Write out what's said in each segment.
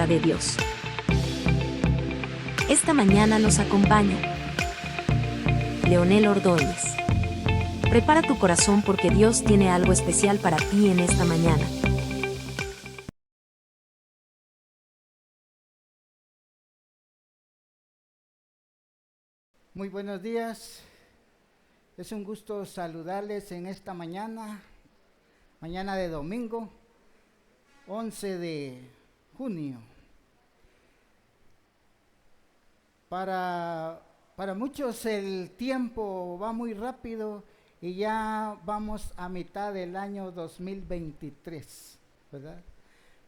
palabra de Dios. Esta mañana nos acompaña Leonel Ordóñez. Prepara tu corazón porque Dios tiene algo especial para ti en esta mañana. Muy buenos días, es un gusto saludarles en esta mañana de domingo, 11 de junio. Para muchos el tiempo va muy rápido y ya vamos a mitad del año 2023, ¿verdad?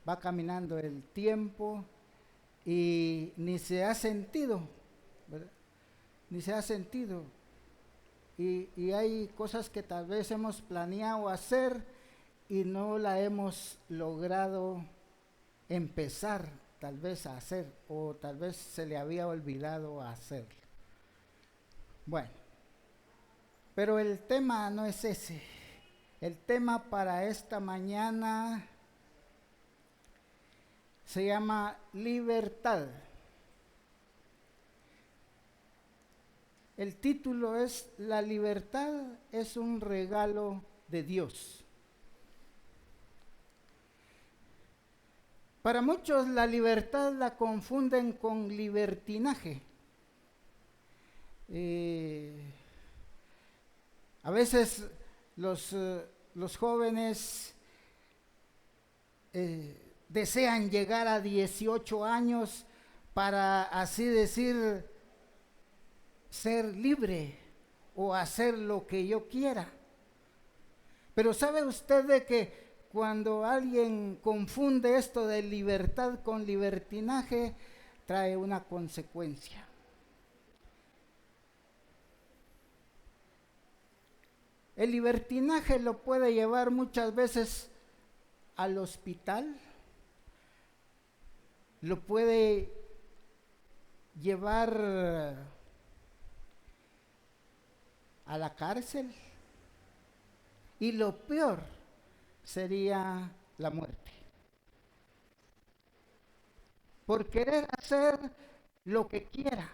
Va caminando el tiempo y ni se ha sentido, ¿verdad? Ni se ha sentido. Y hay cosas que tal vez hemos planeado hacer y no la hemos logrado empezar tal vez a hacer, o tal vez se le había olvidado hacer. Bueno, pero el tema no es ese. El tema para esta mañana se llama libertad. El título es La libertad es un regalo de Dios. Para muchos la libertad la confunden con libertinaje. A veces los jóvenes desean llegar a 18 años para así decir ser libre o hacer lo que yo quiera. Pero ¿sabe usted de que cuando alguien confunde esto de libertad con libertinaje, trae una consecuencia? El libertinaje lo puede llevar muchas veces al hospital, lo puede llevar a la cárcel y lo peor sería la muerte. Por querer hacer lo que quiera.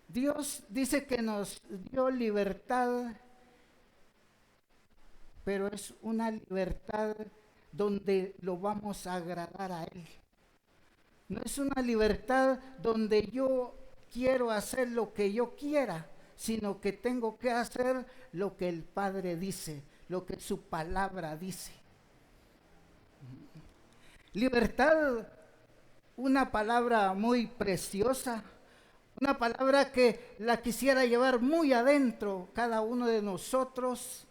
Dios dice que nos dio libertad, pero es una libertad donde lo vamos a agradar a Él. No es una libertad donde yo quiero hacer lo que yo quiera, sino que tengo que hacer lo que el Padre dice, lo que su palabra dice. Libertad, una palabra muy preciosa, una palabra que la quisiera llevar muy adentro cada uno de nosotros.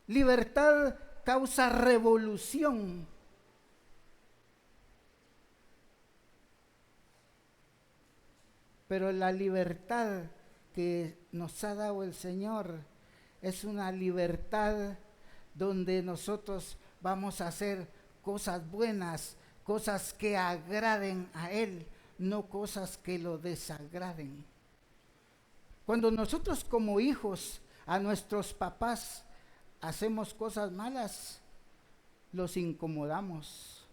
Libertad causa revolución. Pero la libertad que nos ha dado el Señor es una libertad donde nosotros vamos a hacer cosas buenas, cosas que agraden a Él, no cosas que lo desagraden. Cuando nosotros como hijos a nuestros papás hacemos cosas malas, los incomodamos,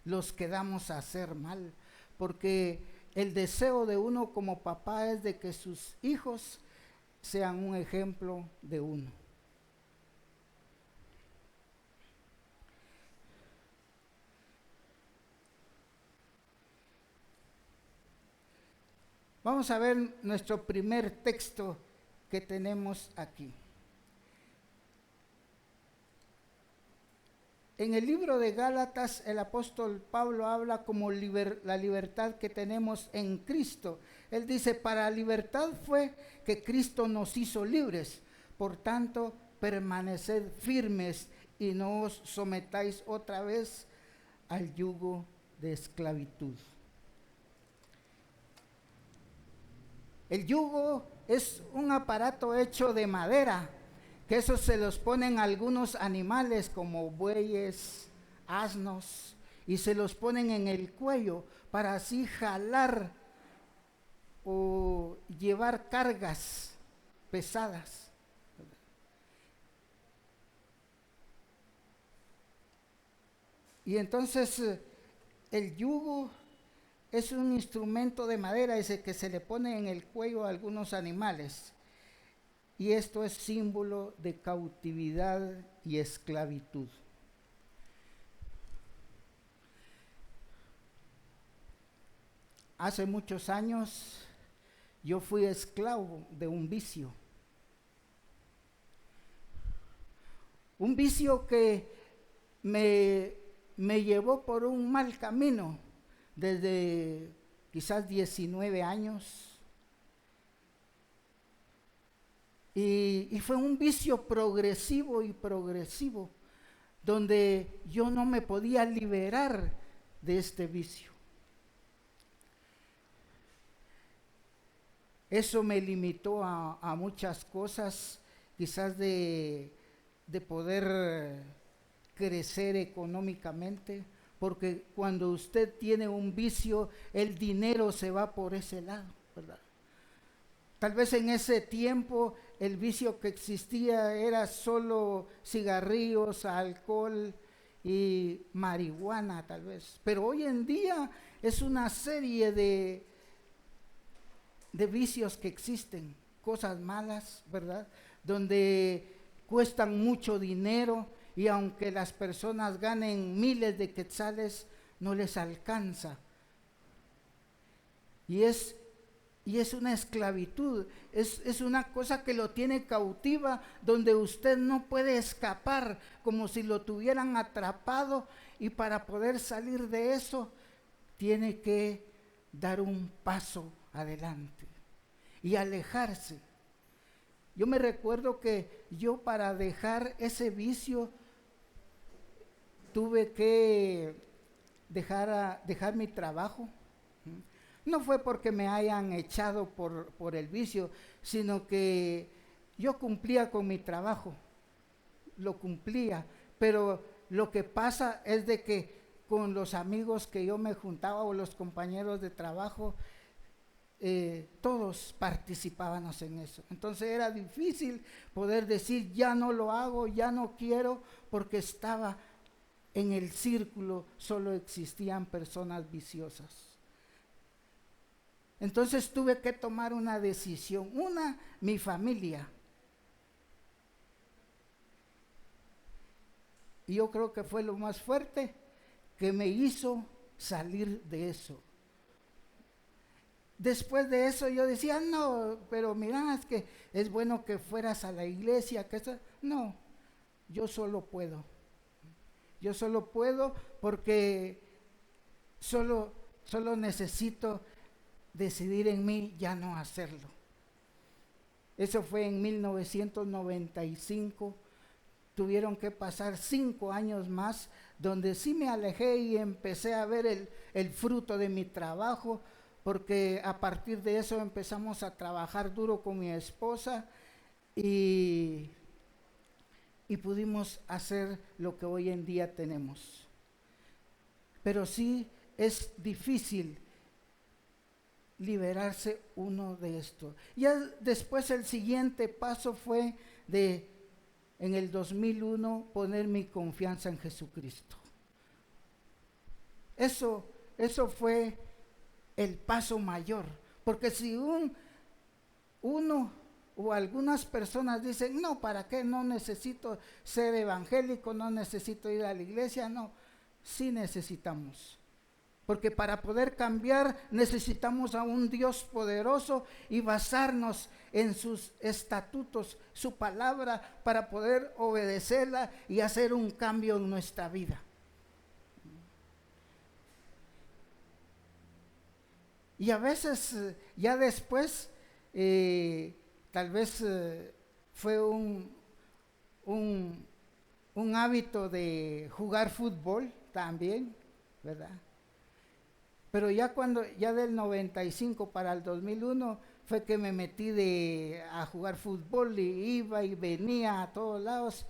los quedamos a hacer mal, porque el deseo de uno como papá es de que sus hijos sean un ejemplo de uno. Vamos a ver nuestro primer texto que tenemos aquí. En el libro de Gálatas, el apóstol Pablo habla como la libertad que tenemos en Cristo. Él dice, para libertad fue que Cristo nos hizo libres. Por tanto, permaneced firmes y no os sometáis otra vez al yugo de esclavitud. El yugo es un aparato hecho de madera, que eso se los ponen algunos animales como bueyes, asnos, y se los ponen en el cuello para así jalar o llevar cargas pesadas. Y entonces el yugo es un instrumento de madera ese que se le pone en el cuello a algunos animales. Y esto es símbolo de cautividad y esclavitud. Hace muchos años yo fui esclavo de un vicio. Un vicio que me llevó por un mal camino desde quizás 19 años. Y fue un vicio progresivo y progresivo, donde yo no me podía liberar de este vicio. Eso me limitó a muchas cosas, quizás de poder crecer económicamente, porque cuando usted tiene un vicio, el dinero se va por ese lado, ¿verdad? Tal vez en ese tiempo el vicio que existía era solo cigarrillos, alcohol y marihuana tal vez. Pero hoy en día es una serie de vicios que existen, cosas malas, ¿verdad? Donde cuestan mucho dinero y aunque las personas ganen miles de quetzales, no les alcanza. Y es una esclavitud, es una cosa que lo tiene cautiva, donde usted no puede escapar, como si lo tuvieran atrapado, y para poder salir de eso, tiene que dar un paso adelante y alejarse. Yo me recuerdo que yo para dejar ese vicio, tuve que dejar mi trabajo. No fue porque me hayan echado por el vicio, sino que yo cumplía con mi trabajo, lo cumplía, pero lo que pasa es de que con los amigos que yo me juntaba o los compañeros de trabajo, todos participábamos en eso. Entonces era difícil poder decir ya no lo hago, ya no quiero, porque estaba en el círculo, solo existían personas viciosas. Entonces tuve que tomar una decisión. Mi familia. Y yo creo que fue lo más fuerte que me hizo salir de eso. Después de eso yo decía, no, pero mira, es que es bueno que fueras a la iglesia, que eso. No, yo solo puedo. Yo solo puedo porque solo necesito decidir en mí ya no hacerlo. Eso fue en 1995. Tuvieron que pasar 5 años más, donde sí me alejé y empecé a ver el fruto de mi trabajo, porque a partir de eso empezamos a trabajar duro con mi esposa y pudimos hacer lo que hoy en día tenemos. Pero sí es difícil liberarse uno de esto. Ya después el siguiente paso fue en el 2001, poner mi confianza en Jesucristo. Eso fue el paso mayor, porque si uno o algunas personas dicen, no, ¿para qué? No necesito ser evangélico, no necesito ir a la iglesia. No, sí necesitamos. Porque para poder cambiar necesitamos a un Dios poderoso y basarnos en sus estatutos, su palabra, para poder obedecerla y hacer un cambio en nuestra vida. Y a veces, ya después, tal vez fue un hábito de jugar fútbol también, ¿verdad? Pero ya del 95 para el 2001 fue que me metí a jugar fútbol y iba y venía a todos lados,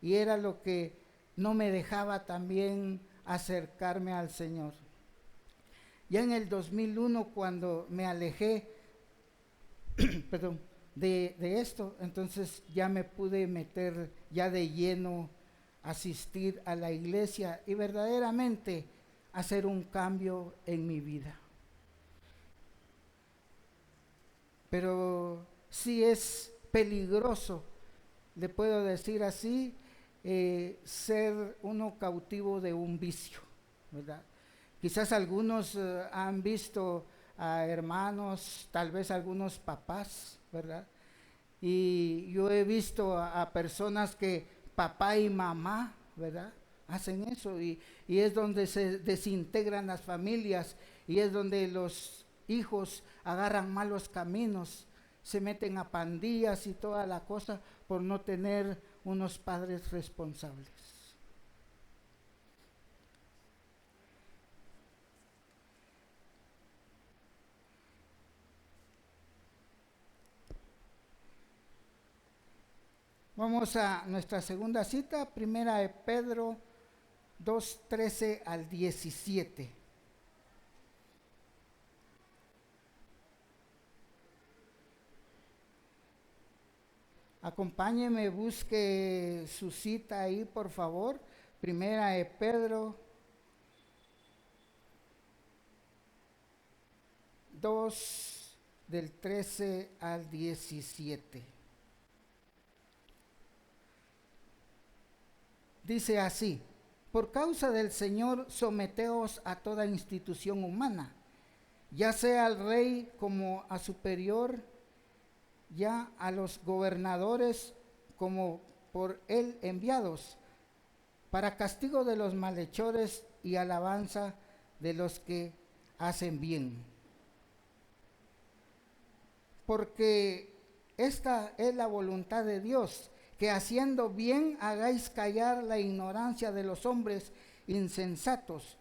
y era lo que no me dejaba también acercarme al Señor. Ya en el 2001, cuando me alejé de esto, entonces ya me pude meter ya de lleno asistir a la iglesia y verdaderamente hacer un cambio en mi vida. Pero sí es peligroso, le puedo decir así, ser uno cautivo de un vicio, ¿verdad? Quizás algunos han visto a hermanos, tal vez algunos papás, ¿verdad? Y yo he visto a personas que papá y mamá, ¿verdad? Hacen eso y es donde se desintegran las familias y es donde los hijos agarran malos caminos, se meten a pandillas y toda la cosa por no tener unos padres responsables. Vamos a nuestra segunda cita, primera de Pedro 2:13 al 17. Acompáñeme, busque su cita ahí, por favor. Primera de Pedro 2, del 13 al 17. Dice así: por causa del Señor, someteos a toda institución humana, ya sea al rey como a superior, ya a los gobernadores como por él enviados, para castigo de los malhechores y alabanza de los que hacen bien. Porque esta es la voluntad de Dios, que haciendo bien hagáis callar la ignorancia de los hombres insensatos,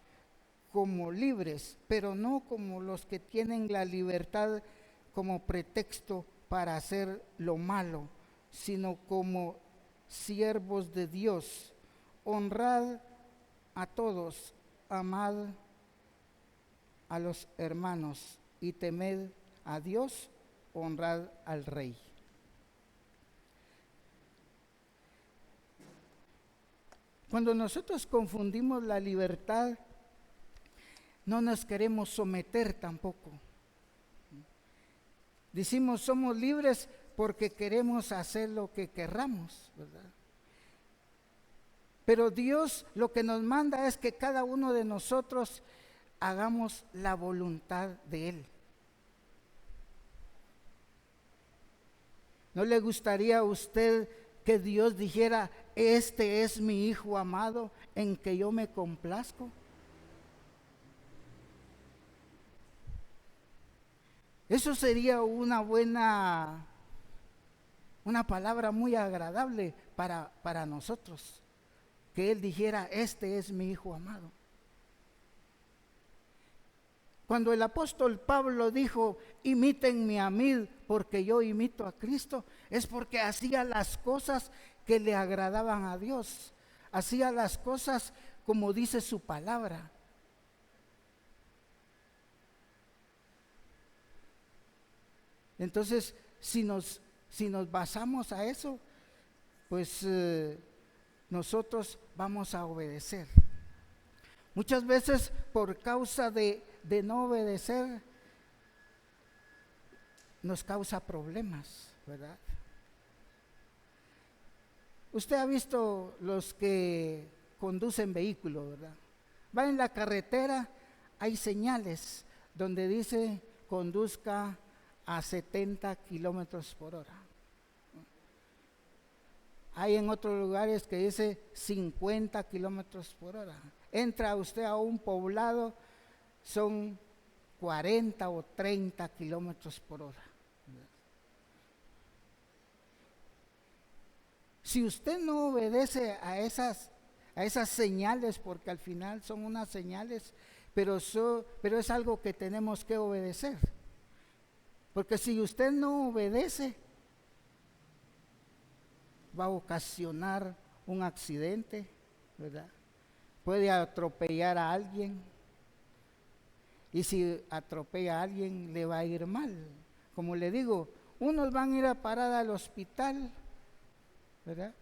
como libres, pero no como los que tienen la libertad como pretexto para hacer lo malo, sino como siervos de Dios. Honrad a todos, amad a los hermanos y temed a Dios, honrad al rey. Cuando nosotros confundimos la libertad, no nos queremos someter tampoco. Decimos somos libres porque queremos hacer lo que querramos, ¿verdad? Pero Dios lo que nos manda es que cada uno de nosotros hagamos la voluntad de Él. ¿No le gustaría a usted que Dios dijera, este es mi hijo amado en que yo me complazco? Eso sería una palabra muy agradable para nosotros, que Él dijera, este es mi hijo amado. Cuando el apóstol Pablo dijo, imítenme a mí porque yo imito a Cristo, es porque hacía las cosas que le agradaban a Dios, hacía las cosas como dice su palabra. Entonces, si nos basamos a eso, pues nosotros vamos a obedecer. Muchas veces por causa de no obedecer, nos causa problemas, ¿verdad? Usted ha visto los que conducen vehículos, ¿verdad? Va en la carretera, hay señales donde dice conduzca a 70 kilómetros por hora. Hay en otros lugares que dice 50 kilómetros por hora. Entra usted a un poblado, son 40 o 30 kilómetros por hora. Si usted no obedece a esas señales, porque al final son unas señales, pero es algo que tenemos que obedecer. Porque si usted no obedece, va a ocasionar un accidente, ¿verdad? Puede atropellar a alguien. Y si atropella a alguien, le va a ir mal. Como le digo, unos van a ir a parar al hospital, ¿verdad?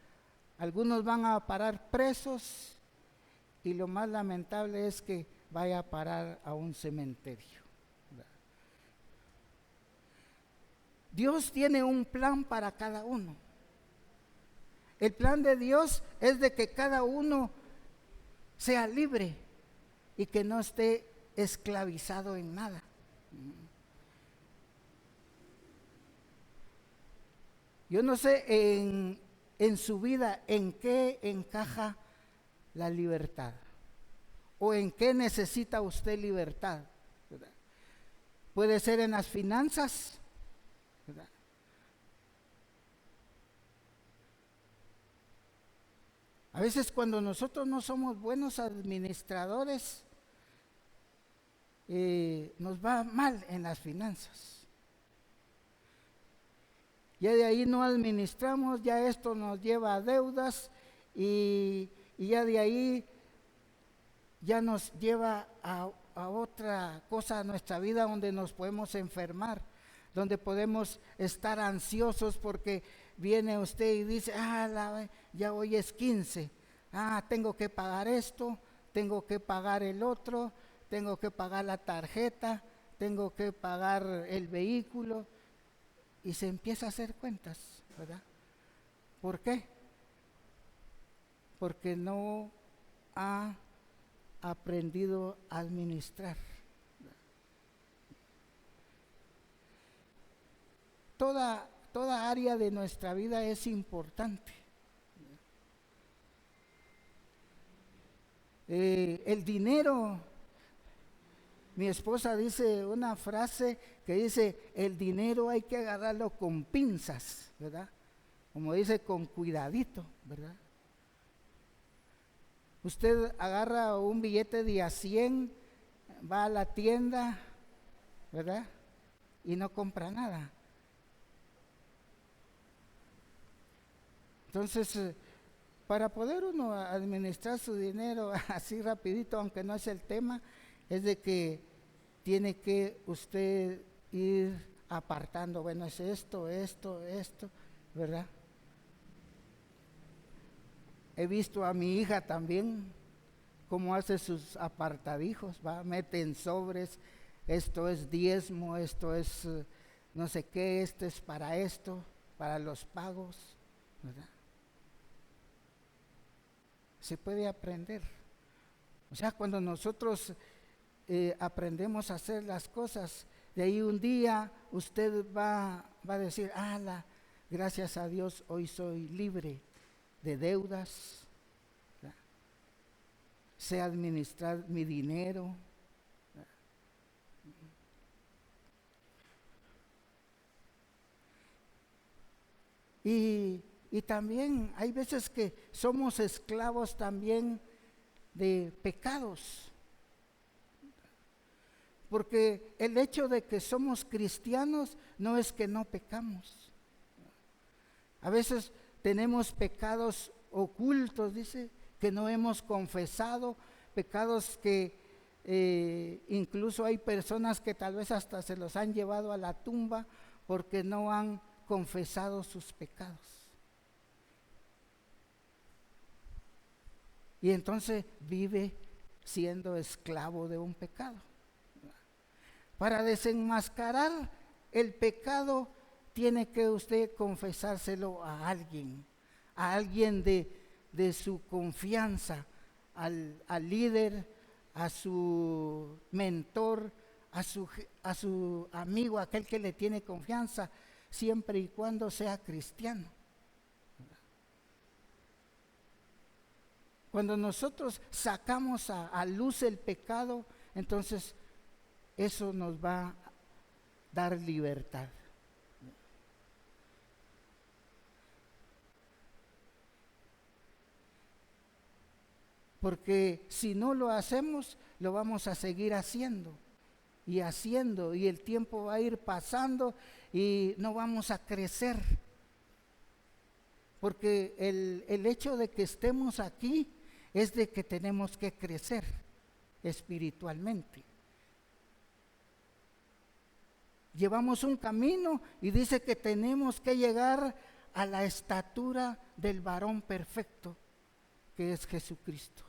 Algunos van a parar presos y lo más lamentable es que vaya a parar a un cementerio. Dios tiene un plan para cada uno. El plan de Dios es de que cada uno sea libre y que no esté esclavizado en nada. Yo no sé en su vida en qué encaja la libertad o en qué necesita usted libertad, ¿verdad? Puede ser en las finanzas, ¿verdad? A veces cuando nosotros no somos buenos administradores, nos va mal en las finanzas. Ya de ahí no administramos, ya esto nos lleva a deudas y ya de ahí ya nos lleva a otra cosa a nuestra vida donde nos podemos enfermar, donde podemos estar ansiosos porque viene usted y dice, ya hoy es 15, tengo que pagar esto, tengo que pagar el otro, tengo que pagar la tarjeta, tengo que pagar el vehículo, y se empieza a hacer cuentas, ¿verdad? ¿Por qué? Porque no ha aprendido a administrar. Toda área de nuestra vida es importante. El dinero, mi esposa dice una frase que dice, el dinero hay que agarrarlo con pinzas, ¿verdad? Como dice, con cuidadito, ¿verdad? Usted agarra un billete de a 100, va a la tienda, ¿verdad? Y no compra nada. Entonces, para poder uno administrar su dinero así rapidito, aunque no es el tema, es de que tiene que usted ir apartando, bueno, es esto, ¿verdad? He visto a mi hija también cómo hace sus apartadijos, mete en sobres, esto es diezmo, esto es no sé qué, esto es para esto, para los pagos, ¿verdad? Se puede aprender. O sea, cuando nosotros aprendemos a hacer las cosas, de ahí un día usted va a decir, gracias a Dios hoy soy libre de deudas, ¿verdad? Sé administrar mi dinero, ¿verdad? Y también hay veces que somos esclavos también de pecados. Porque el hecho de que somos cristianos no es que no pecamos. A veces tenemos pecados ocultos, dice, que no hemos confesado, pecados que incluso hay personas que tal vez hasta se los han llevado a la tumba porque no han confesado sus pecados. Y entonces vive siendo esclavo de un pecado. Para desenmascarar el pecado, tiene que usted confesárselo a alguien de su confianza, al líder, a su mentor, a su amigo, aquel que le tiene confianza, siempre y cuando sea cristiano. Cuando nosotros sacamos a luz el pecado, entonces eso nos va a dar libertad. Porque si no lo hacemos, lo vamos a seguir haciendo, y el tiempo va a ir pasando y no vamos a crecer. Porque el hecho de que estemos aquí es de que tenemos que crecer espiritualmente. Llevamos un camino y dice que tenemos que llegar a la estatura del varón perfecto, que es Jesucristo.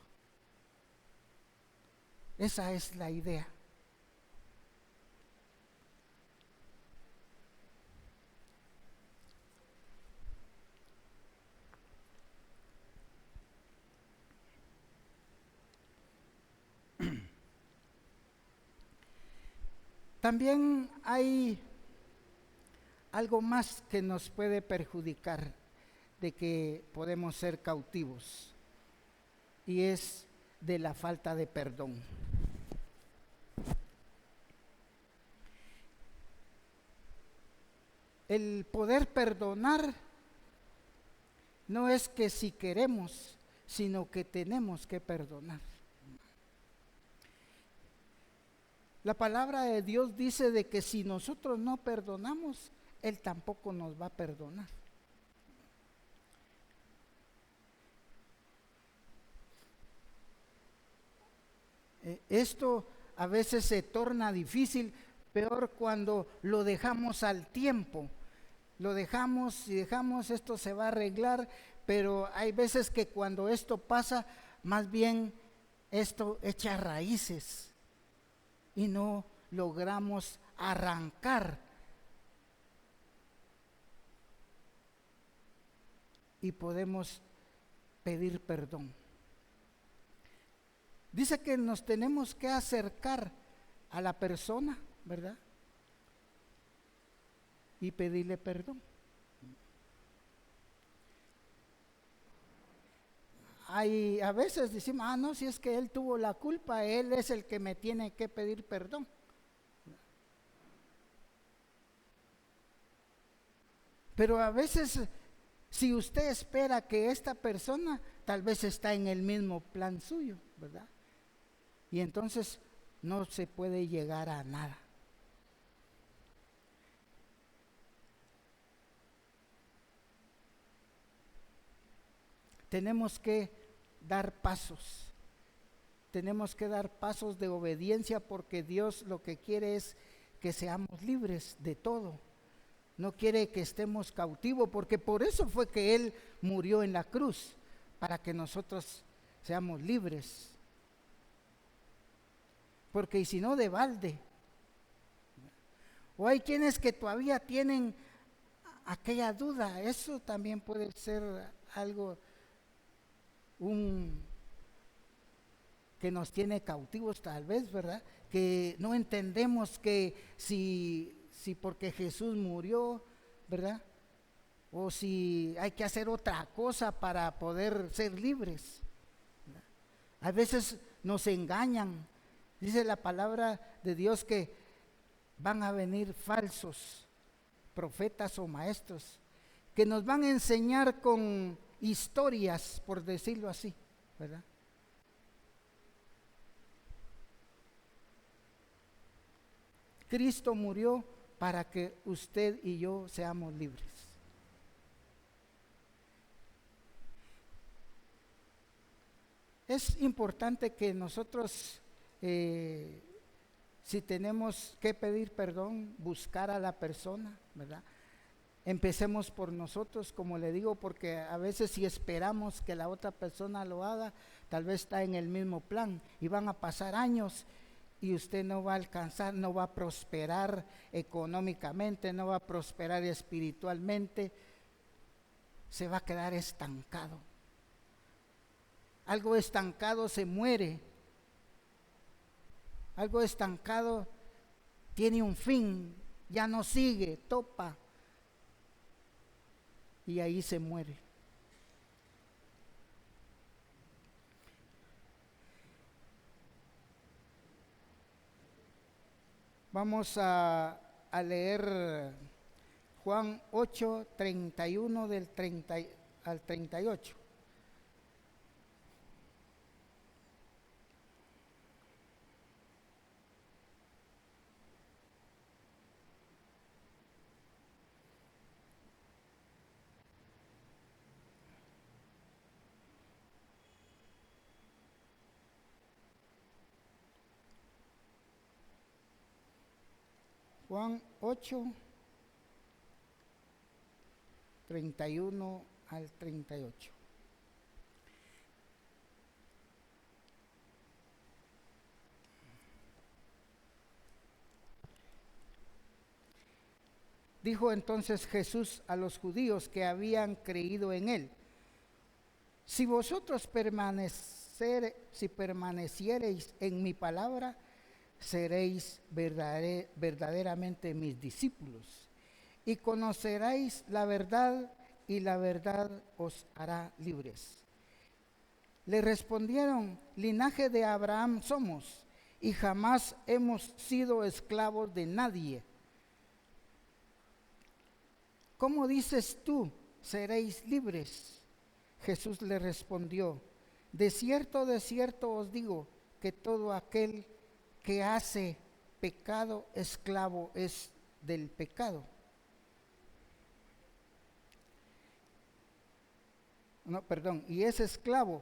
Esa es la idea. También hay algo más que nos puede perjudicar de que podemos ser cautivos, y es de la falta de perdón. El poder perdonar no es que si queremos, sino que tenemos que perdonar. La palabra de Dios dice de que si nosotros no perdonamos, Él tampoco nos va a perdonar. Esto a veces se torna difícil, peor cuando lo dejamos al tiempo. Lo dejamos y dejamos, esto se va a arreglar, pero hay veces que cuando esto pasa, más bien esto echa raíces y no logramos arrancar. Y podemos pedir perdón. Dice que nos tenemos que acercar a la persona, ¿verdad? Y pedirle perdón. A veces decimos, no, si es que él tuvo la culpa, él es el que me tiene que pedir perdón. Pero a veces, si usted espera que esta persona tal vez está en el mismo plan suyo, ¿verdad? Y entonces no se puede llegar a nada. Tenemos que dar pasos. Tenemos que dar pasos de obediencia, porque Dios lo que quiere es que seamos libres de todo. No quiere que estemos cautivos, porque por eso fue que Él murió en la cruz, para que nosotros seamos libres. Porque y si no, de balde. O hay quienes que todavía tienen aquella duda. Eso también puede ser algo que nos tiene cautivos tal vez, ¿verdad? Que no entendemos que si porque Jesús murió, ¿verdad? O si hay que hacer otra cosa para poder ser libres, ¿verdad? A veces nos engañan. Dice la palabra de Dios que van a venir falsos profetas o maestros que nos van a enseñar con historias, por decirlo así, ¿verdad? Cristo murió para que usted y yo seamos libres. Es importante que nosotros, si tenemos que pedir perdón, buscar a la persona, ¿verdad? Empecemos por nosotros, como le digo, porque a veces si esperamos que la otra persona lo haga, tal vez está en el mismo plan y van a pasar años y usted no va a alcanzar, no va a prosperar económicamente, no va a prosperar espiritualmente, se va a quedar estancado. Algo estancado se muere, algo estancado tiene un fin, ya no sigue, topa, y ahí se muere. Vamos a leer Juan 8, 31 del 30 al 38. Juan 8, 31 al 38. Dijo entonces Jesús a los judíos que habían creído en él: si vosotros permaneciereis en mi palabra, seréis verdaderamente mis discípulos, y conoceréis la verdad, y la verdad os hará libres. Le respondieron: linaje de Abraham somos, y jamás hemos sido esclavos de nadie. ¿Cómo dices tú, seréis libres? Jesús le respondió: de cierto os digo, que todo aquel que hace pecado, esclavo es del pecado. Y es esclavo.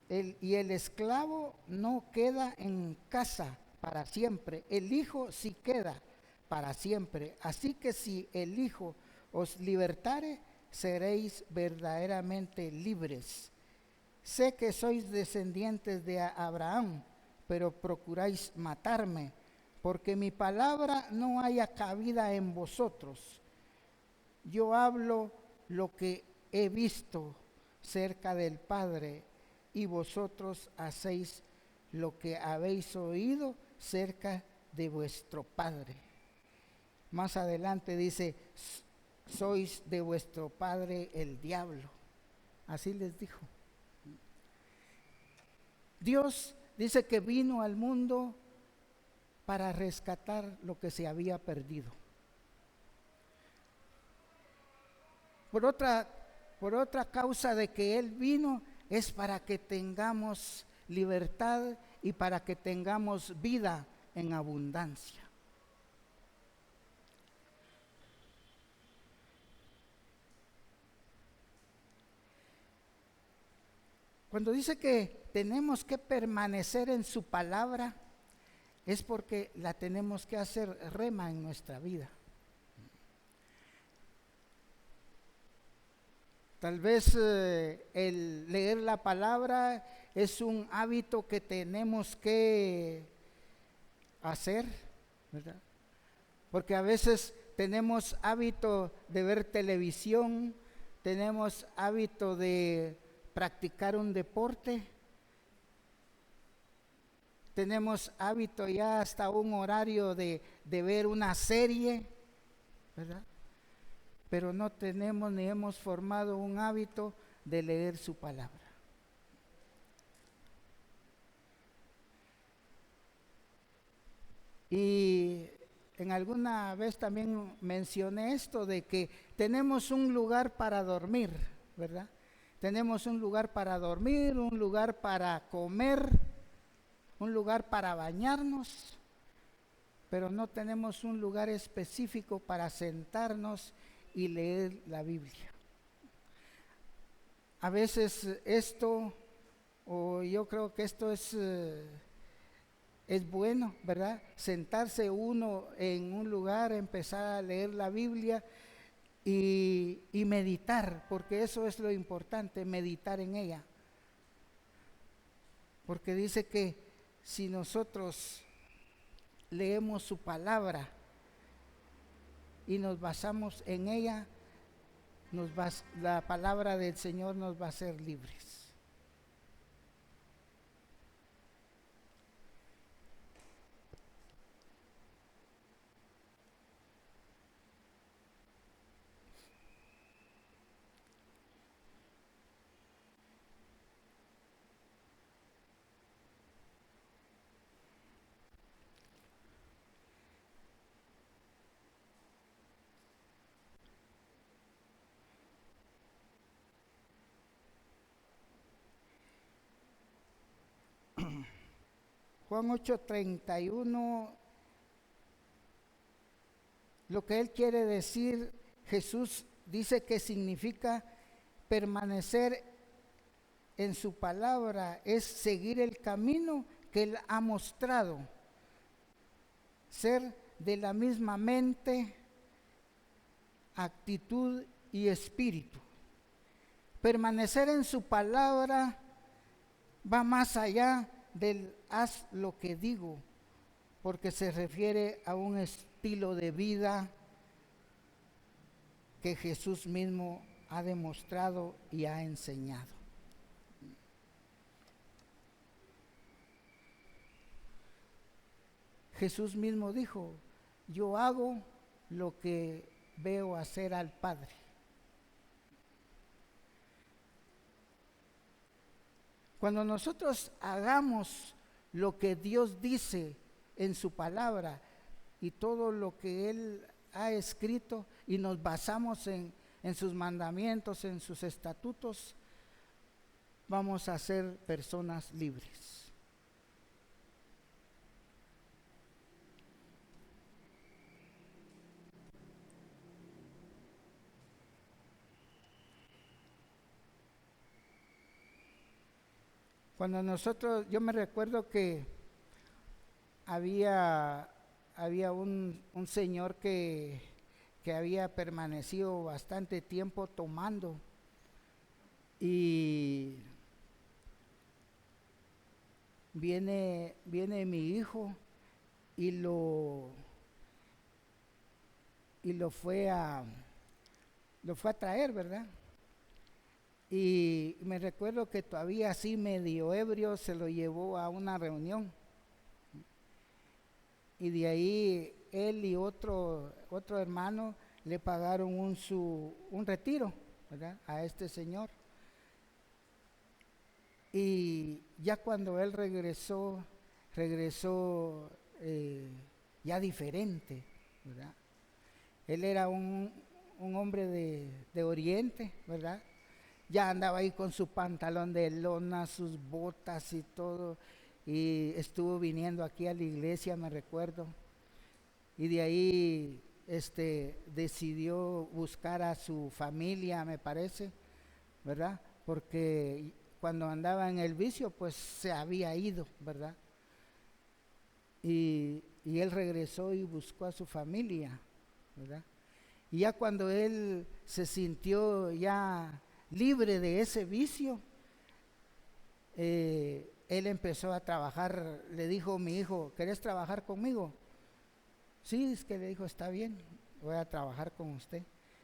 Y el esclavo no queda en casa para siempre, el Hijo sí queda para siempre. Así que si el Hijo os libertare, seréis verdaderamente libres. Sé que sois descendientes de Abraham, pero procuráis matarme, porque mi palabra no haya cabida en vosotros. Yo hablo lo que he visto cerca del Padre, y vosotros hacéis lo que habéis oído cerca de vuestro padre. Más adelante dice: sois de vuestro padre el diablo. Así les dijo. Dios dice que vino al mundo para rescatar lo que se había perdido. Por otra causa de que Él vino es para que tengamos libertad y para que tengamos vida en abundancia. Cuando dice que tenemos que permanecer en su palabra, es porque la tenemos que hacer rema en nuestra vida. Tal vez el leer la palabra es un hábito que tenemos que hacer, ¿verdad? Porque a veces tenemos hábito de ver televisión, tenemos hábito de practicar un deporte, tenemos hábito ya hasta un horario de ver una serie, ¿verdad? Pero no tenemos ni hemos formado un hábito de leer su palabra. Y en alguna vez también mencioné esto de que tenemos un lugar para dormir, ¿verdad? Tenemos un lugar para dormir, un lugar para comer, un lugar para bañarnos, pero no tenemos un lugar específico para sentarnos y leer la Biblia. A veces esto, o yo creo que esto es bueno, ¿verdad? Sentarse uno en un lugar, empezar a leer la Biblia y meditar, porque eso es lo importante, meditar en ella. Porque dice que si nosotros leemos su palabra y nos basamos en ella, la palabra del Señor nos va a hacer libres. Juan 8:31, lo que él quiere decir, Jesús dice que significa permanecer en su palabra, es seguir el camino que él ha mostrado, ser de la misma mente, actitud y espíritu. Permanecer en su palabra va más allá del haz lo que digo, porque se refiere a un estilo de vida que Jesús mismo ha demostrado y ha enseñado. Jesús mismo dijo: yo hago lo que veo hacer al Padre. Cuando nosotros hagamos lo que Dios dice en su palabra y todo lo que Él ha escrito y nos basamos en sus mandamientos, en sus estatutos, vamos a ser personas libres. Cuando nosotros, yo me recuerdo que había un señor que había permanecido bastante tiempo tomando, y viene mi hijo y lo fue a traer, ¿verdad? Y me recuerdo que todavía así medio ebrio se lo llevó a una reunión. Y de ahí él y otro hermano le pagaron un retiro, ¿verdad?, a este señor. Y ya cuando él regresó ya diferente, ¿verdad? Él era un hombre de Oriente, ¿verdad? Ya andaba ahí con su pantalón de lona, sus botas y todo, y estuvo viniendo aquí a la iglesia, me recuerdo, y de ahí decidió buscar a su familia, me parece, ¿verdad? Porque cuando andaba en el vicio, pues se había ido, ¿verdad? Y él regresó y buscó a su familia, ¿verdad? Y ya cuando él se sintió ya libre de ese vicio, él empezó a trabajar. Le dijo mi hijo: ¿querés trabajar conmigo? Sí, es que le dijo: está bien, voy a trabajar con usted.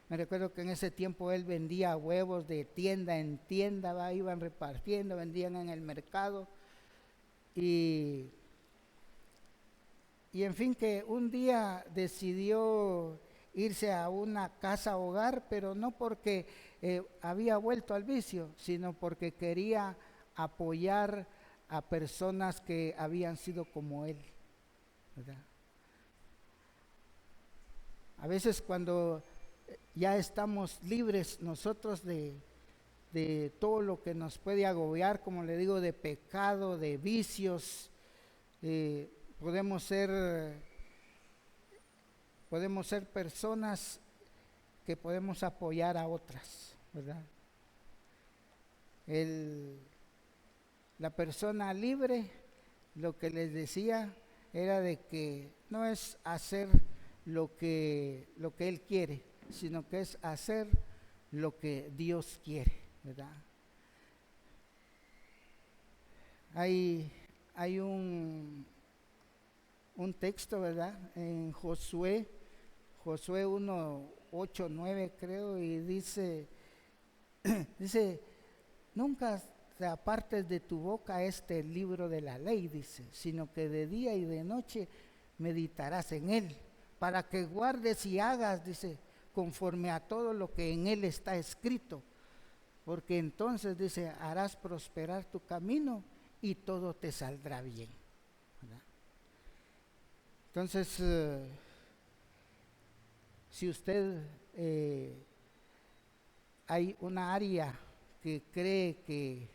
Me recuerdo que en ese tiempo él vendía huevos de tienda en tienda, iban repartiendo, vendían en el mercado, y en fin, que un día decidió irse a una casa hogar, pero no porque había vuelto al vicio, sino porque quería apoyar a personas que habían sido como él, ¿verdad? A veces cuando ya estamos libres nosotros de todo lo que nos puede agobiar, como le digo, de pecado, de vicios, podemos ser personas que podemos apoyar a otras, ¿verdad? La persona libre, lo que les decía, era de que no es hacer lo que él quiere, sino que es hacer lo que Dios quiere, ¿verdad? Hay un texto, ¿verdad?, en Josué 1, 8, 9 creo, y dice, nunca te apartes de tu boca este libro de la ley, dice, sino que de día y de noche meditarás en él, para que guardes y hagas, dice, conforme a todo lo que en él está escrito, porque entonces, dice, harás prosperar tu camino y todo te saldrá bien, ¿verdad? Entonces, si usted hay una área que cree que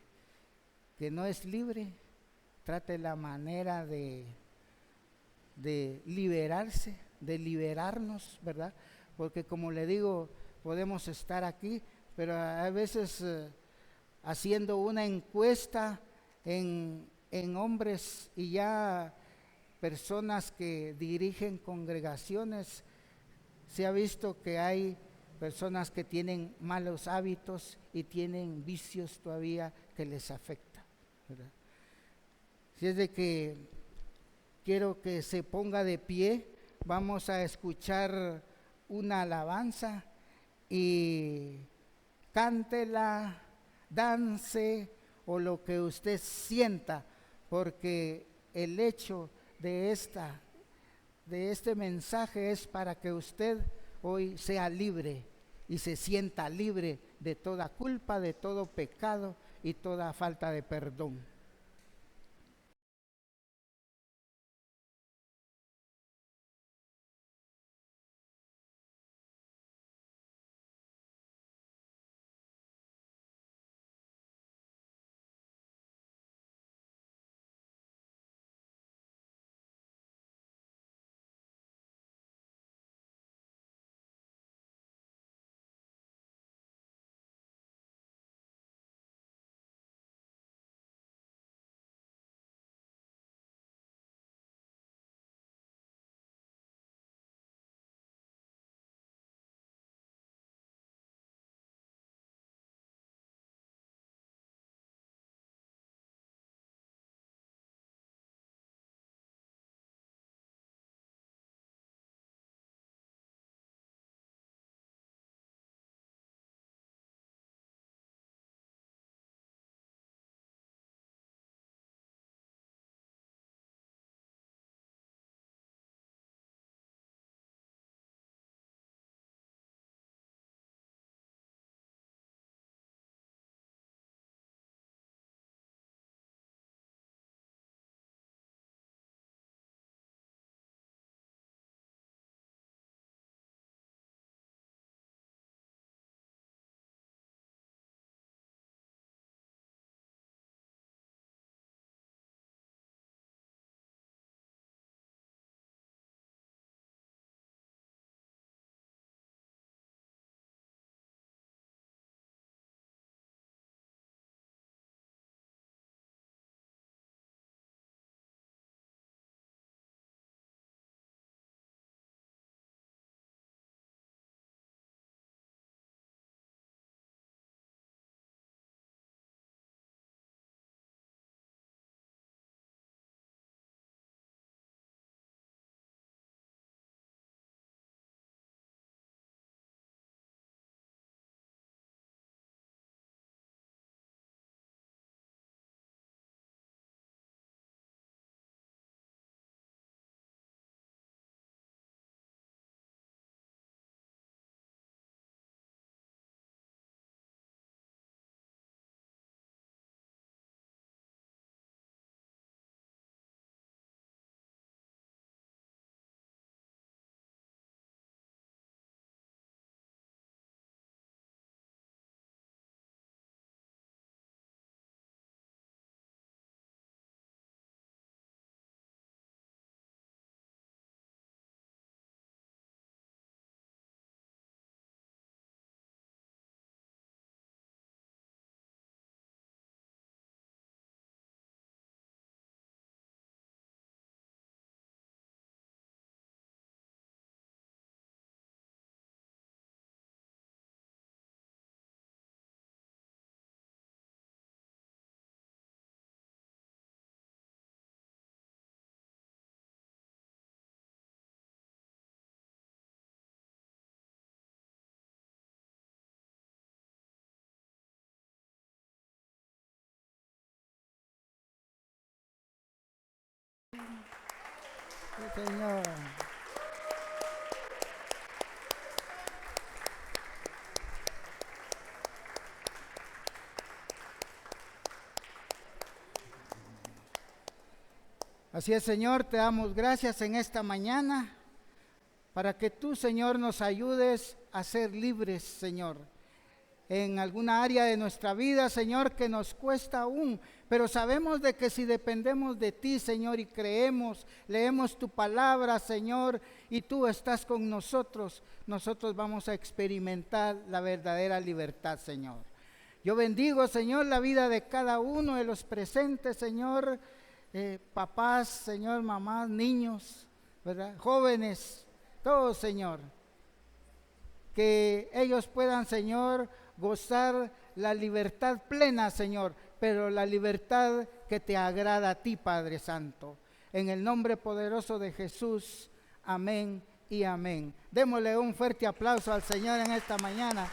no es libre, trate la manera de liberarse, de liberarnos, ¿verdad? Porque como le digo, podemos estar aquí, pero a veces haciendo una encuesta en hombres y ya personas que dirigen congregaciones, se ha visto que hay personas que tienen malos hábitos y tienen vicios todavía que les afecta, ¿verdad? Si es de que quiero que se ponga de pie, vamos a escuchar una alabanza y cántela, dance o lo que usted sienta, porque el hecho de este mensaje es para que usted hoy sea libre y se sienta libre de toda culpa, de todo pecado y toda falta de perdón. Sí, Señor. Así es, Señor, te damos gracias en esta mañana para que tú, Señor, nos ayudes a ser libres, Señor, en alguna área de nuestra vida, Señor, que nos cuesta aún, pero sabemos de que si dependemos de ti, Señor, y creemos, leemos tu palabra, Señor, y tú estás con nosotros, nosotros vamos a experimentar la verdadera libertad, Señor. Yo bendigo, Señor, la vida de cada uno de los presentes, Señor, papás, Señor, mamás, niños, ¿verdad? Jóvenes, todos, Señor. que ellos puedan, Señor, gozar la libertad plena, Señor, pero la libertad que te agrada a ti, Padre Santo. En el nombre poderoso de Jesús, amén y amén. Démosle un fuerte aplauso al Señor en esta mañana.